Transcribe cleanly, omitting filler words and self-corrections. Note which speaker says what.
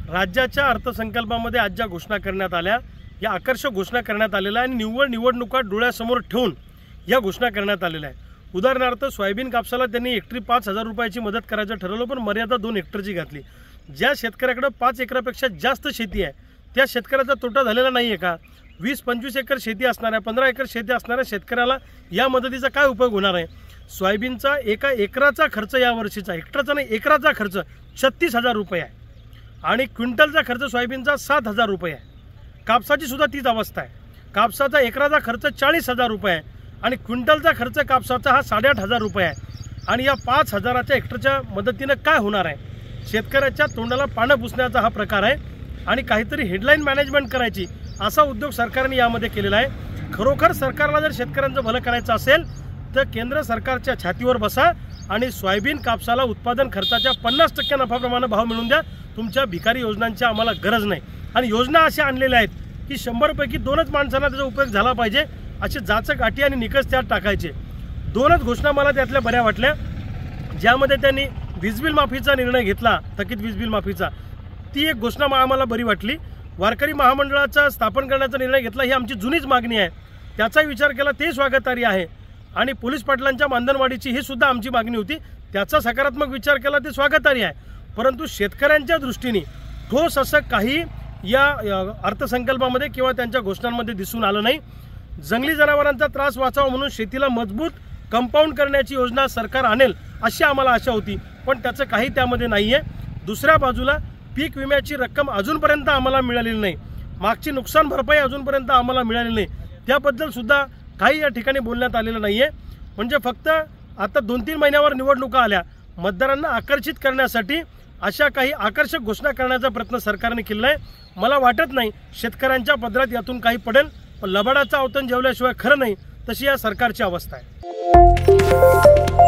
Speaker 1: राज्याच्या अर्थसंकल्पामध्ये आज ज्या घोषणा करण्यात आल्या या आकर्षक घोषणा करण्यात आलेल्या आणि निव्वळ निवडणुका डोळ्यासमोर ठेवून या घोषणा करण्यात आलेल्या आहे। उदाहरणार्थ सोयाबीन कापसाला त्यांनी हेक्टरी 5,000 रुपयाची मदत करायचं ठरवलं, पण मर्यादा 2 हेक्टरची घातली। ज्या शेतकऱ्याकडे 5 एकरापेक्षा जास्त शेती आहे त्या शेतकऱ्याचा तोटा झालेला नाही आहे का? 20-25 एकर शेती असणाऱ्या 15 एकर शेती असणाऱ्या शेतकऱ्याला या मदतीचा काय उपयोग होणार आहे? सोयाबीनचा एका एकराचा खर्च या वर्षीचा, हेक्टरचा नाही एकराचा खर्च 36,000 रुपये आहे आणि क्विंटलचा खर्च सोयाबीनचा 7,000 रुपये आहे। कापसाची सुद्धा तीच अवस्था आहे। कापसाचा एकराचा खर्च 40,000 रुपये आहे आणि क्विंटलचा खर्च कापसाचा हा 8,500 रुपये आहे। आणि या 5,000च्या हेक्टरच्या मदतीने काय होणार आहे? शेतकऱ्याच्या तोंडाला पानं पुसण्याचा हा प्रकार आहे आणि काहीतरी हेडलाईन मॅनेजमेंट करायची असा उद्योग सरकारने यामध्ये केलेला आहे। खरोखर सरकारला जर शेतकऱ्यांचं भलं करायचं असेल तर केंद्र सरकारच्या छातीवर बसा आणि सोयाबीन कापसाला उत्पादन खर्चाच्या 50% नफाप्रमाणे भाव मिळवून द्या। तुमच्या भिकारी योजनांची आम्हाला गरज नाही आणि योजना अशा आणलेल्या आहेत की 100 पैकी 2च माणसांना त्याचा उपयोग झाला पाहिजे असे जाचक अटी आणि निकष त्यात टाकायचे। 2च घोषणा मला त्यातल्या बऱ्या वाटल्या, ज्यामध्ये त्यांनी वीज बिल माफीचा निर्णय घेतला, थकीत वीज बिल माफीचा, ती एक घोषणा आम्हाला बरी वाटली। वारकरी महामंडळाचा स्थापन करण्याचा निर्णय घेतला, ही आमची जुनीच मागणी आहे, त्याचा विचार केला, ते स्वागतार्ह आहे। आणि पोलीस पाटलांच्या मानधनवाढीची ही सुद्धा आमची मागणी होती, त्याचा सकारात्मक विचार केला, ते स्वागतार्ह आहे। परंतु शेतकऱ्यांच्या दृष्टीने ठोस असं काही या अर्थसंकल्पामध्ये किंवा त्यांच्या घोषणांमध्ये दिसून आलं नाही। जंगली जनावरांचा त्रास वाचावा म्हणून शेतीला मजबूत कंपाऊंड करण्याची योजना सरकार आणेल अशी आम्हाला आशा होती, पण त्याचं काही त्यामध्ये नाही आहे। दुसऱ्या बाजूला पीक विम्याची रक्कम अजूनपर्यंत आम्हाला मिळालेली नाही, मागची नुकसान भरपाई अजूनपर्यंत आम्हाला मिळालेली नाही, त्याबद्दल सुद्धा काही या ठिकाणी बोलण्यात आलेलं नाही आहे। म्हणजे फक्त आता 2-3 महिन्यावर निवडणुका आल्या, मतदारांना आकर्षित करण्यासाठी अशा काही आकर्षक घोषणा करण्याचा प्रयत्न सरकारने केला आहे। मला वाटत नाही शेतकऱ्यांच्या पदरात यातून काही पडेल, पण लबाडाचा अवतन जेवल्याशिवाय खरं नाही, तशी या सरकारची अवस्था आहे।